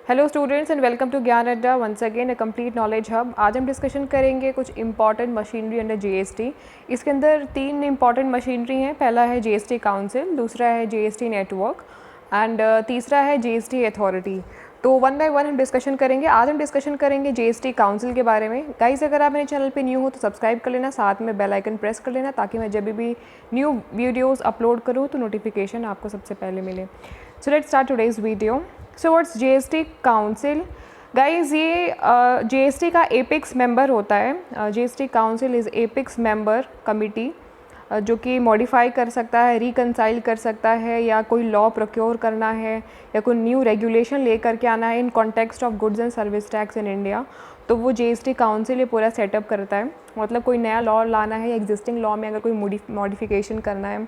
Hello students and welcome to Gyan Adda once again a complete knowledge hub. आज हम discussion करेंगे कुछ इंपॉर्टेंट मशीनरी अंडर जीएसटी। इसके अंदर 3 इंपॉर्टेंट मशीनरी हैं। पहला है जीएसटी काउंसिल, दूसरा है जीएसटी नेटवर्क एंड तीसरा है जीएसटी अथॉरिटी। तो वन बाय वन हम डिस्कशन करेंगे। आज हम डिस्कशन करेंगे जीएसटी काउंसिल के बारे में। गाइस, अगर आप मेरे चैनल पे न्यू हो तो सब्सक्राइब कर लेना, साथ में बेल आइकन प्रेस कर लेना ताकि मैं जब भी न्यू वीडियोज़ अपलोड करूँ तो नोटिफिकेशन आपको सबसे पहले मिले। So let's start today's video. So what's GST council? Guys, ये जीएसटी का एपिक्स मेंबर होता है। GST council is apex member committee जो कि मॉडिफाई कर सकता है, रिकनसाइल कर सकता है, या कोई लॉ प्रोक्योर करना है या कोई न्यू रेगुलेशन लेकर के आना है in context of goods and service tax in India, तो वो जीएसटी काउंसिल ये पूरा सेटअप करता है। मतलब कोई नया लॉ लाना है या एग्जिस्टिंग लॉ में अगर कोई मॉडिफिकेशन करना है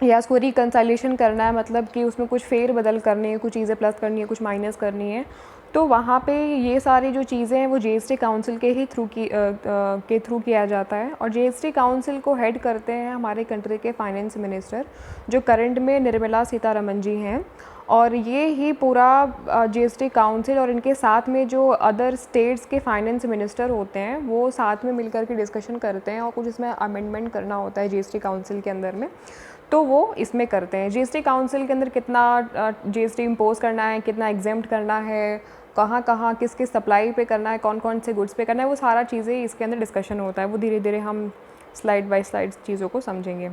या उसको रिकनसाइलेशन करना है, मतलब कि उसमें कुछ फेर बदल करनी है, कुछ चीज़ें प्लस करनी है, कुछ माइनस करनी है, तो वहाँ पे ये सारी जो चीज़ें हैं वो जीएसटी काउंसिल के ही थ्रू किया जाता है। और जीएसटी काउंसिल को हेड करते हैं हमारे कंट्री के फाइनेंस मिनिस्टर, जो करंट में निर्मला सीतारमण जी हैं। और ये ही पूरा जीएसटी काउंसिल और इनके साथ में जो अदर स्टेट्स के फाइनेंस मिनिस्टर होते हैं वो साथ में मिलकर के डिस्कशन करते हैं और कुछ इसमें अमेंडमेंट करना होता है जीएसटी काउंसिल के अंदर में, तो वो इसमें करते हैं। जीएसटी काउंसिल के अंदर कितना जीएसटी इम्पोज करना है, कितना एग्जेम्प्ट करना है, कहाँ कहाँ किस किस सप्लाई पे करना है, कौन कौन से गुड्स पे करना है, वो सारा चीज़ें इसके अंदर डिस्कशन होता है। वो धीरे धीरे हम स्लाइड बाय स्लाइड चीज़ों को समझेंगे।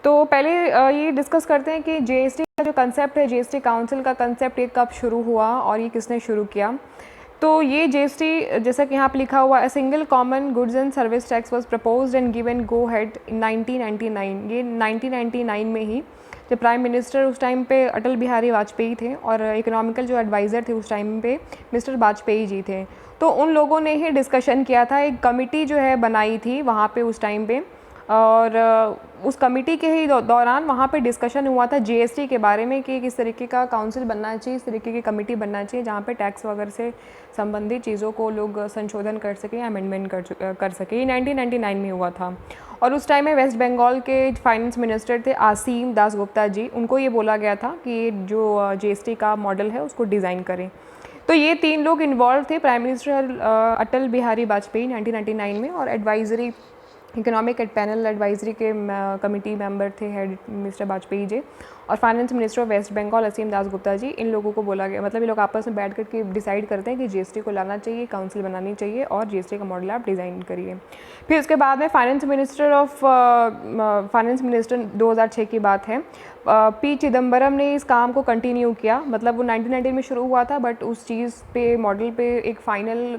तो पहले ये डिस्कस करते हैं कि जीएसटी का जो कंसेप्ट है, जीएसटी काउंसिल का कंसेप्ट ये कब शुरू हुआ और ये किसने शुरू किया। तो ये जीएसटी, जैसा कि यहाँ पर लिखा हुआ है, single common goods and service tax was proposed and given go head in 1999। ये 1999 में ही, जब प्राइम मिनिस्टर उस टाइम पे अटल बिहारी वाजपेयी थे और इकोनॉमिकल जो एडवाइज़र थे उस टाइम पे मिस्टर वाजपेयी जी थे, तो उन लोगों ने ही डिस्कशन किया था। एक कमिटी जो है बनाई थी वहाँ पे उस टाइम पे, और उस कमिटी के ही दौरान वहाँ पे डिस्कशन हुआ था जीएसटी के बारे में कि किस तरीके का काउंसिल बनना चाहिए, इस तरीके की कमिटी बनना चाहिए जहाँ पे टैक्स वगैरह से संबंधित चीज़ों को लोग संशोधन कर सकें या अमेंडमेंट कर सकें। ये 1999 में हुआ था। और उस टाइम में वेस्ट बंगाल के फाइनेंस मिनिस्टर थे आसीम दास गुप्ता जी, उनको ये बोला गया था कि जो जीएसटी का मॉडल है उसको डिज़ाइन करें। तो ये 3 लोग इन्वॉल्व थे, प्राइम मिनिस्टर अटल बिहारी वाजपेयी 1999 में, और एडवाइजरी इकोनॉमिक पैनल एडवाइजरी के कमिटी मेंबर थे हेड मिस्टर वाजपेयी जी, और finance minister of West Bengal Asim Das Gupta ji. इन लोगों को बोला गया, मतलब ये लोग आपस में बैठ कर के डिसाइड करते हैं कि जीएसटी को लाना चाहिए, काउंसिल बनानी चाहिए और जीएसटी का मॉडल आप डिज़ाइन करिए। फिर उसके बाद में फाइनेंस मिनिस्टर 2006 की बात है, पी चिदम्बरम ने इस काम को कंटिन्यू किया। मतलब वो 1990 में शुरू हुआ था, बट उस चीज़ पे, मॉडल पे एक फ़ाइनल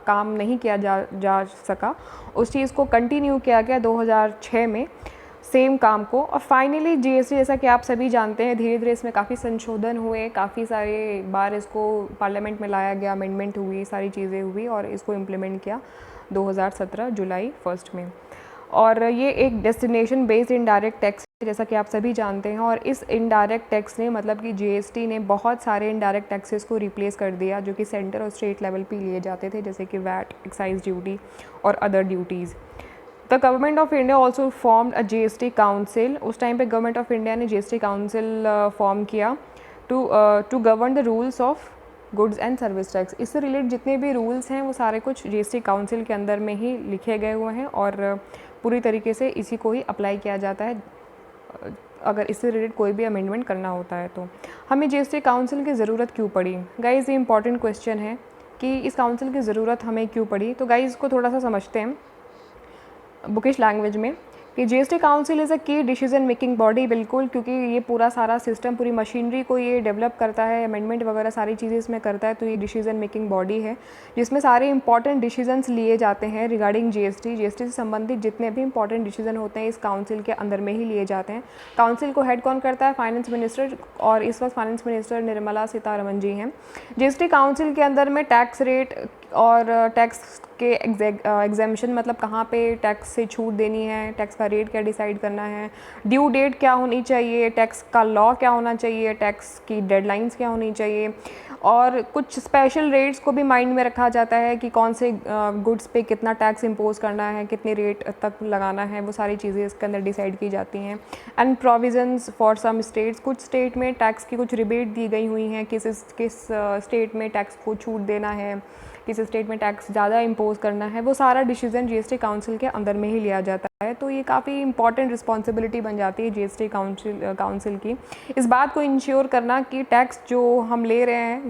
काम नहीं किया जा सका। उस चीज़ को कंटिन्यू किया गया 2006 में, सेम काम को। और फाइनली जीएसटी, जैसा कि आप सभी जानते हैं, धीरे धीरे इसमें काफ़ी संशोधन हुए, काफ़ी सारे बार इसको पार्लियामेंट में लाया गया, अमेंडमेंट हुई, सारी चीज़ें हुई और इसको इम्प्लीमेंट किया 2017 जुलाई 1 में। और ये एक डेस्टिनेशन बेस्ड इनडायरेक्ट टैक्स है, जैसा कि आप सभी जानते हैं। और इस इनडायरेक्ट टैक्स ने, मतलब कि जीएसटी ने बहुत सारे इनडायरेक्ट टैक्सेस को रिप्लेस कर दिया जो कि सेंटर और स्टेट लेवल पे लिए जाते थे, जैसे कि वैट, एक्साइज ड्यूटी और other duties. The government of India also formed a GST council. उस टाइम पे गवर्नमेंट ऑफ इंडिया ने जीएसटी काउंसिल फॉर्म किया to govern the rules of goods and service tax. इससे रिलेटेड जितने भी rules हैं वो सारे कुछ जीएसटी काउंसिल के अंदर में ही लिखे गए हुए हैं और पूरी तरीके से इसी को ही अप्लाई किया जाता है अगर इससे रिलेटेड कोई भी अमेंडमेंट करना होता है। तो हमें जीएसटी काउंसिल की ज़रूरत क्यों पड़ी? गाइज़, ये इंपॉर्टेंट क्वेश्चन है कि इस काउंसिल की ज़रूरत हमें क्यों पड़ी। तो गाइज़, इसको थोड़ा सा समझते हैं बुकिश लैंग्वेज में कि जीएसटी काउंसिल इज़ अ की डिसीजन मेकिंग बॉडी। बिल्कुल, क्योंकि ये पूरा सारा सिस्टम, पूरी मशीनरी को ये डेवलप करता है, अमेंडमेंट वगैरह सारी चीज़ें इसमें करता है। तो ये डिसीजन मेकिंग बॉडी है जिसमें सारे इंपॉर्टेंट डिसीजंस लिए जाते हैं रिगार्डिंग जीएसटी से संबंधित जितने भी इंपॉर्टेंट डिसीजन होते हैं इस काउंसिल के अंदर में ही लिए जाते हैं। काउंसिल को हेड कौन करता है? फाइनेंस मिनिस्टर, और इस वक्त फाइनेंस मिनिस्टर निर्मला सीतारमण जी हैं। जीएसटी काउंसिल के अंदर में टैक्स रेट और टैक्स के एग्जेम्पशन मतलब कहाँ पे टैक्स से छूट देनी है, टैक्स का रेट क्या डिसाइड करना है, ड्यू डेट क्या होनी चाहिए, टैक्स का लॉ क्या होना चाहिए, टैक्स की डेडलाइंस क्या होनी चाहिए, और कुछ स्पेशल रेट्स को भी माइंड में रखा जाता है कि कौन से गुड्स पे कितना टैक्स इम्पोज करना है, कितने रेट तक लगाना है, वो सारी चीज़ें इसके अंदर डिसाइड की जाती हैं। And provisions for some states, कुछ स्टेट में टैक्स की कुछ रिबेट दी गई हुई हैं, किस स्टेट में टैक्स को छूट देना है, किस स्टेट में टैक्स ज़्यादा इम्पोज करना है, वो सारा डिसीजन जीएसटी काउंसिल के अंदर में ही लिया जाता है। तो ये काफ़ी इंपॉर्टेंट रिस्पॉन्सिबिलिटी बन जाती है जीएसटी काउंसिल की, इस बात को इंश्योर करना कि टैक्स जो हम ले रहे हैं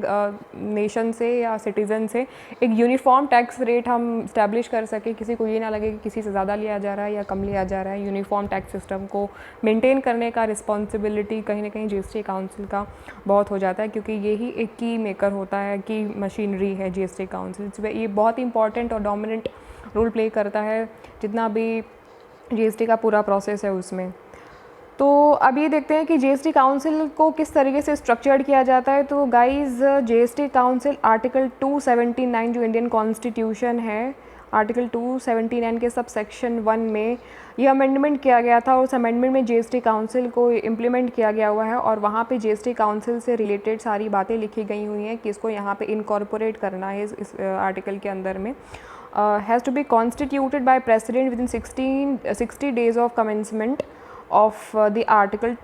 नेशन से या सिटीज़न से, एक यूनिफॉर्म टैक्स रेट हम इस्टेब्लिश कर सके, किसी को ये ना लगे कि किसी से ज़्यादा लिया जा रहा है या कम लिया जा रहा है। यूनिफॉर्म टैक्स सिस्टम को मेंटेन करने का रिस्पॉन्सिबिलिटी कहीं ना कहीं जीएसटी काउंसिल का बहुत हो जाता है, क्योंकि यही एक की मेकर होता है, की मशीनरी है जीएसटी काउंसिल। ये बहुत इंपॉर्टेंट और डोमिनेंट रोल प्ले करता है जितना भी जीएसटी का पूरा प्रोसेस है उसमें। तो अब ये देखते हैं कि जीएसटी काउंसिल को किस तरीके से स्ट्रक्चर्ड किया जाता है। तो गाइस, जीएसटी काउंसिल आर्टिकल 279 जो इंडियन कॉन्स्टिट्यूशन है, आर्टिकल 279 के सब सेक्शन 1 में ये अमेंडमेंट किया गया था, और उस अमेंडमेंट में जीएसटी काउंसिल को इम्प्लीमेंट किया गया हुआ है, और वहाँ पे जीएसटी काउंसिल से रिलेटेड सारी बातें लिखी गई हुई हैं कि इसको यहाँ पे इनकॉर्पोरेट करना है इस आर्टिकल के अंदर में। Has to be constituted by president within 60 days of commencement of the article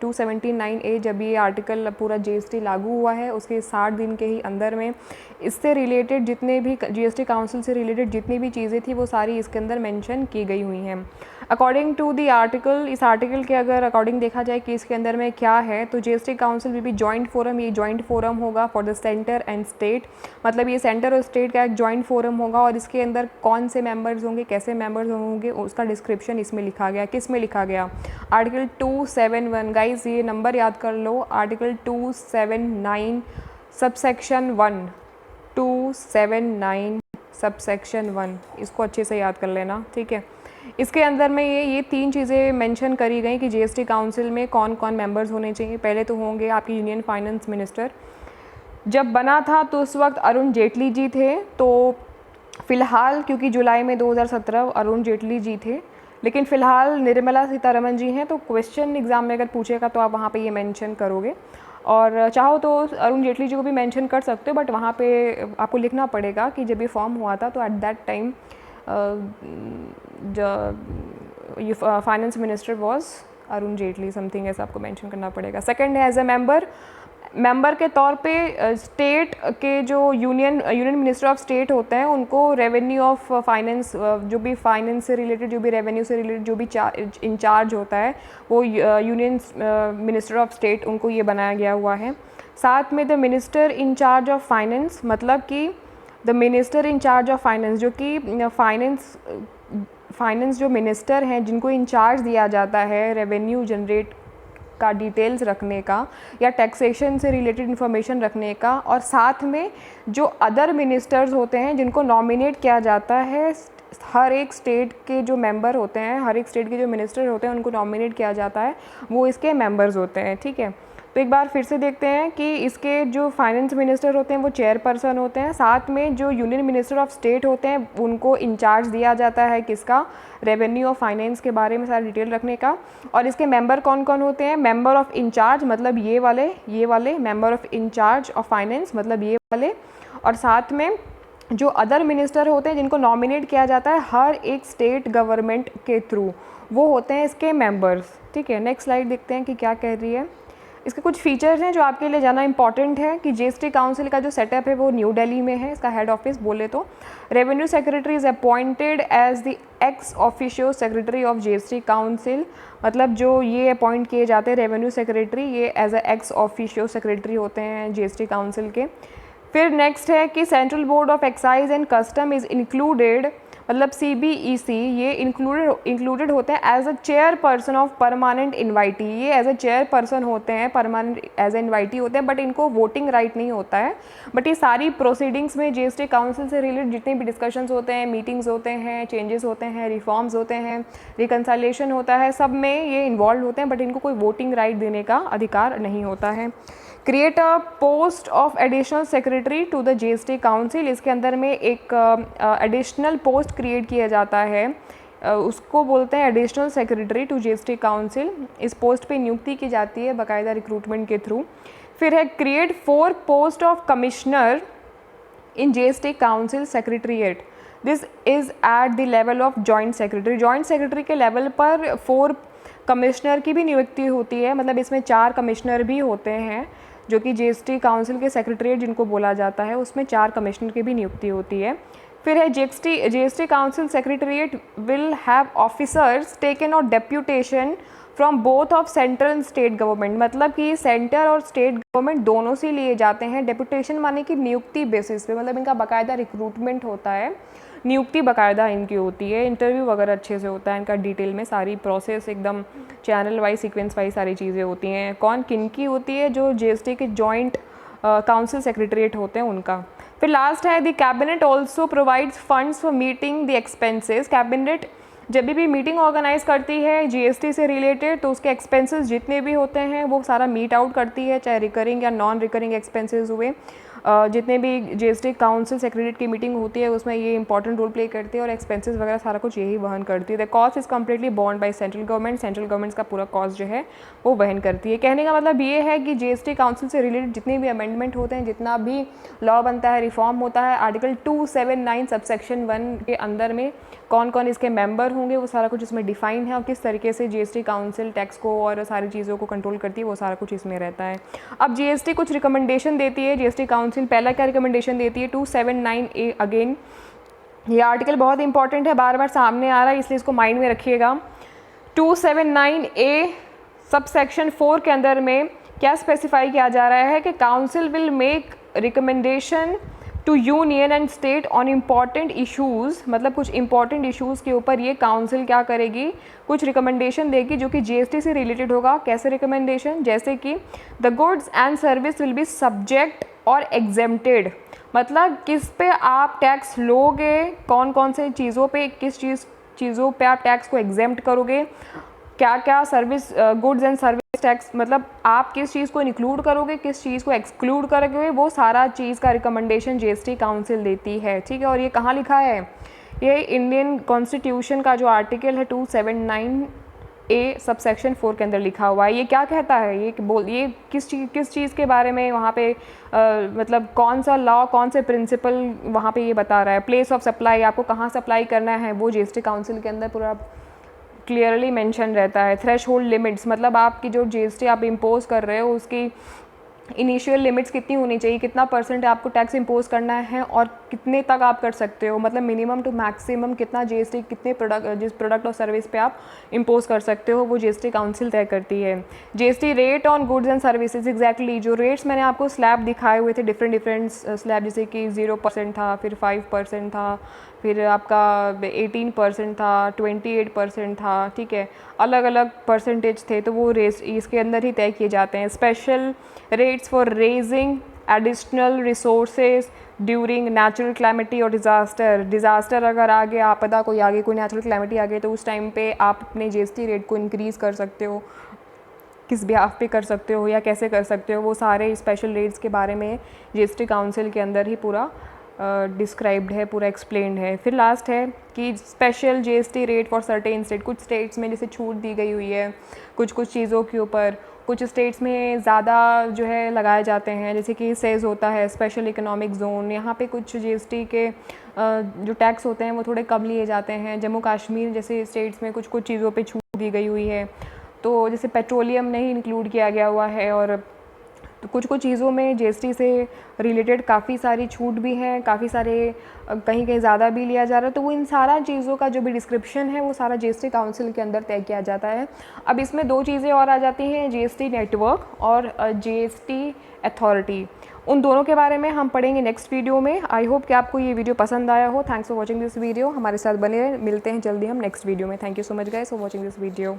279A जब ये आर्टिकल पूरा जीएसटी लागू हुआ है उसके 60 दिन के ही अंदर में इससे रिलेटेड जितने भी जीएसटी काउंसिल से रिलेटेड जितनी भी चीज़ें थी वो सारी इसके अंदर मेंशन की गई हुई हैं। अकॉर्डिंग टू द आर्टिकल, इस आर्टिकल के अगर अकॉर्डिंग देखा जाए कि इसके अंदर में क्या है, तो GST council will be joint forum, ये जॉइंट फोरम होगा for the centre and state, मतलब ये सेंटर और स्टेट का एक जॉइंट फोरम होगा, और इसके अंदर कौन से मेंबर्स होंगे, कैसे मेंबर्स होंगे, उसका डिस्क्रिप्शन इसमें लिखा गया। किस में लिखा गया? आर्टिकल 271, गाइज ये नंबर याद कर लो, आर्टिकल 279 सबसेक्शन 1, 279 सबसेक्शन 1, इसको अच्छे से याद कर लेना, ठीक है। इसके अंदर में ये 3 चीज़ें मेंशन करी गई कि जीएसटी काउंसिल में कौन कौन मेंबर्स होने चाहिए। पहले तो होंगे आपकी यूनियन फाइनेंस मिनिस्टर, जब बना था तो उस वक्त अरुण जेटली जी थे, तो फ़िलहाल क्योंकि जुलाई में 2017 अरुण जेटली जी थे, लेकिन फ़िलहाल निर्मला सीतारमण जी हैं, तो क्वेश्चन एग्ज़ाम में अगर पूछेगा तो आप वहाँ पे ये मेंशन करोगे, और चाहो तो अरुण जेटली जी को भी मेंशन कर सकते हो, बट वहाँ पे आपको लिखना पड़ेगा कि जब ये फॉर्म हुआ था तो at that time finance minister was Arun Jaitley, something ऐसा आपको मेंशन करना पड़ेगा। सेकंड है एज ए मेंबर के तौर पे स्टेट के जो यूनियन मिनिस्टर ऑफ स्टेट होते हैं उनको रेवेन्यू ऑफ फाइनेंस, जो भी फाइनेंस से रिलेटेड, जो भी रेवेन्यू से रिलेटेड जो भी इंचार्ज होता है वो यूनियन मिनिस्टर ऑफ स्टेट, उनको ये बनाया गया हुआ है। साथ में the minister incharge of finance, मतलब कि the minister incharge of finance, जो कि फाइनेंस जो मिनिस्टर हैं जिनको इंचार्ज दिया जाता है रेवेन्यू जनरेट का, डिटेल्स रखने का या टैक्सेशन से रिलेटेड इन्फॉर्मेशन रखने का, और साथ में जो अदर मिनिस्टर्स होते हैं जिनको नॉमिनेट किया जाता है, हर एक स्टेट के जो मेंबर होते हैं, हर एक स्टेट के जो मिनिस्टर होते हैं उनको नॉमिनेट किया जाता है, वो इसके मेंबर्स होते हैं, ठीक है। तो एक बार फिर से देखते हैं कि इसके जो फाइनेंस मिनिस्टर होते हैं वो चेयरपर्सन होते हैं, साथ में जो यूनियन मिनिस्टर ऑफ स्टेट होते हैं उनको इंचार्ज दिया जाता है किसका, रेवेन्यू और फाइनेंस के बारे में सारा डिटेल रखने का। और इसके मेंबर कौन कौन होते हैं? मेंबर ऑफ इंचार्ज, मतलब ये वाले member of incharge of finance, मतलब ये वाले, और साथ में जो अदर मिनिस्टर होते हैं जिनको नॉमिनेट किया जाता है हर एक स्टेट गवर्नमेंट के थ्रू, वो होते हैं इसके मेंबर्स, ठीक है। नेक्स्ट स्लाइड देखते हैं कि क्या कह रही है। इसके कुछ फीचर्स हैं जो आपके लिए जाना इंपॉर्टेंट है कि जीएसटी काउंसिल का जो सेटअप है वो न्यू दिल्ली में है, इसका हेड ऑफिस बोले तो। Revenue secretary is appointed as the ex officio secretary of GST council, मतलब जो ये अपॉइंट किए जाते हैं रेवेन्यू सेक्रेटरी, ये as a ex officio secretary होते हैं जीएसटी काउंसिल के। फिर नेक्स्ट है कि central board of excise and custom is included, मतलब CBEC ये इंक्लूडेड होते हैं as a chairperson of permanent invitee, ये एज अ चेयरपर्सन होते हैं, परमानेंट एज ए इन्वाइटी होते हैं, बट इनको वोटिंग राइट नहीं होता है। बट ये सारी प्रोसीडिंग्स में जीएसटी काउंसिल से रिलेटेड जितने भी डिस्कशंस होते हैं, मीटिंग्स होते हैं, चेंजेस होते हैं, रिफॉर्म्स होते हैं, रिकन्सिलिएशन होता है, सब में ये इन्वॉल्व होते हैं, बट इनको कोई वोटिंग राइट देने का अधिकार नहीं होता है। Create a post of additional secretary to the GST council. इसके अंदर में एक एडिशनल पोस्ट क्रिएट किया जाता है, उसको बोलते हैं additional secretary to GST council. इस पोस्ट पे नियुक्ति की जाती है बाकायदा रिक्रूटमेंट के थ्रू। फिर है create 4 post of commissioner in GST council secretariat. This is at the level of joint secretary. Joint secretary के लेवल पर 4 कमिश्नर की भी नियुक्ति होती है, मतलब इसमें 4 कमिश्नर भी होते हैं जो कि जीएसटी काउंसिल के सेक्रेटरीट जिनको बोला जाता है, उसमें 4 कमिश्नर की भी नियुक्ति होती है। फिर है GST council secretariat will have officers taken और deputation from both of central and state government. मतलब कि सेंटर और स्टेट गवर्नमेंट दोनों से लिए जाते हैं। डेप्यूटेशन माने कि नियुक्ति बेसिस पे, मतलब इनका बाकायदा रिक्रूटमेंट होता है, नियुक्ति बाकायदा इनकी होती है, इंटरव्यू वगैरह अच्छे से होता है इनका, डिटेल में सारी प्रोसेस एकदम चैनल वाइज सीक्वेंस वाइज सारी चीज़ें होती हैं। कौन किन की होती है? जो जीएसटी के जॉइंट काउंसिल सेक्रेटरीट होते हैं उनका। फिर लास्ट है the cabinet also provides funds for meeting the expenses. Cabinet जब भी मीटिंग ऑर्गेनाइज करती है जीएसटी से रिलेटेड तो उसके एक्सपेंसेस जितने भी होते हैं वो सारा मीट आउट करती है, चाहे रिकरिंग या नॉन रिकरिंग एक्सपेंसेस हुए। जितने भी जीएसटी काउंसिल सेक्रेटरीट की मीटिंग होती है उसमें ये इंपॉर्टेंट रोल प्ले करती है और एक्सपेंसेस वगैरह सारा कुछ यही वहन करती है। The cost is completely born by central government. Central government का पूरा कॉस्ट जो है वो वहन करती है। कहने का मतलब ये है कि जीएसटी काउंसिल से रिलेटेड जितने भी अमेंडमेंट होते हैं, जितना भी लॉ बनता है, रिफॉर्म होता है, आर्टिकल 279 सबसेक्शन 1 के अंदर में कौन कौन इसके मेंबर होंगे वो सारा कुछ इसमें डिफाइन है, और किस तरीके से जीएसटी काउंसिल टैक्स को और सारी चीज़ों को कंट्रोल करती है वो सारा कुछ इसमें रहता है। अब जीएसटी कुछ रिकमेंडेशन देती है, जीएसटी काउंसिल पहला क्या रिकमेंडेशन देती है? 279A। अगेन ये आर्टिकल बहुत इंपॉर्टेंट है, बार बार सामने आ रहा है इसलिए इसको माइंड में रखिएगा। 279A सब सेक्शन 4 के अंदर में क्या स्पेसिफाई किया जा रहा है कि council will make recommendation to union and state on important issues. मतलब कुछ इंपॉर्टेंट इशूज़ के ऊपर ये काउंसिल क्या करेगी? कुछ रिकमेंडेशन देगी जो कि जीएसटी से रिलेटेड होगा। कैसे रिकमेंडेशन? जैसे कि the goods and service will be subject और एग्जेम्प्टेड। मतलब किस पे आप टैक्स लोगे, कौन कौन से चीज़ों पे, किस चीज़ों पे आप टैक्स को एग्जेम्प्ट करोगे, क्या क्या service goods and service tax, मतलब आप किस चीज़ को इंक्लूड करोगे, किस चीज़ को एक्सक्लूड करोगे, वो सारा चीज़ का रिकमेंडेशन जीएसटी काउंसिल देती है। ठीक है, और ये कहाँ लिखा है? ये इंडियन कॉन्स्टिट्यूशन का जो आर्टिकल है 279A सब सेक्शन 4 के अंदर लिखा हुआ है। ये क्या कहता है? ये किस चीज़ के बारे में वहाँ पे मतलब कौन सा लॉ, कौन से प्रिंसिपल वहाँ पे ये बता रहा है? प्लेस ऑफ सप्लाई, आपको कहाँ सप्लाई करना है वो जीएसटी काउंसिल के अंदर पूरा क्लियरली मेंशन रहता है। थ्रेश होल्ड लिमिट्स, मतलब आपकी जो जीएसटी आप इम्पोज कर रहे हो उसकी इनिशियल लिमिट्स कितनी होनी चाहिए, कितना % आपको टैक्स इम्पोज करना है और कितने तक आप कर सकते हो, मतलब मिनिमम टू मैक्सिमम कितना जीएसटी, कितने जिस प्रोडक्ट और सर्विस पे आप इम्पोज कर सकते हो वो जीएसटी काउंसिल तय करती है। GST rate on goods and services, exactly जो रेट्स मैंने आपको स्लैब दिखाए हुए थे, डिफरेंट स्लैब, जैसे कि 0% था, फिर 5% था, फिर आपका 18% था, 28% था। ठीक है, अलग अलग परसेंटेज थे, तो वो रेट्स इसके अंदर ही तय किए जाते हैं। Special rates for raising additional resources during natural calamity और डिज़ास्टर अगर आगे आपदा कोई आगे कोई नेचुरल क्लैमिटी आ गई तो उस टाइम पे आप अपने जीएसटी रेट को इंक्रीज़ कर सकते हो, किस बिहाफ पे कर सकते हो या कैसे कर सकते हो, वो सारे स्पेशल रेट्स के बारे में जीएसटी काउंसिल के अंदर ही पूरा डिस्क्राइब्ड है, पूरा एक्सप्लेन्ड है। फिर लास्ट है कि special GST rate for certain state, कुछ स्टेट्स में जैसे छूट दी गई हुई है कुछ चीज़ों के ऊपर, कुछ स्टेट्स में ज़्यादा जो है लगाए जाते हैं, जैसे कि सेज होता है स्पेशल इकोनॉमिक जोन, यहाँ पे कुछ जीएसटी के जो टैक्स होते हैं वो थोड़े कम लिए जाते हैं। जम्मू कश्मीर जैसे स्टेट्स में कुछ चीज़ों पे छूट दी गई हुई है, तो जैसे पेट्रोलियम नहीं इंक्लूड किया गया हुआ है, और तो कुछ चीज़ों में जीएसटी से रिलेटेड काफ़ी सारी छूट भी हैं, काफ़ी सारे कहीं कहीं ज़्यादा भी लिया जा रहा है, तो वो इन सारा चीज़ों का जो भी डिस्क्रिप्शन है वो सारा जीएसटी काउंसिल के अंदर तय किया जाता है। अब इसमें 2 चीज़ें और आ जाती हैं, जीएसटी नेटवर्क और जीएसटी अथॉरिटी। उन दोनों के बारे में हम पढ़ेंगे नेक्स्ट वीडियो में। आई होप कि आपको ये वीडियो पसंद आया हो। Thanks for watching this video. हमारे साथ बने रहें, मिलते हैं जल्दी हम नेक्स्ट वीडियो में। Thank you so much guys for watching this video.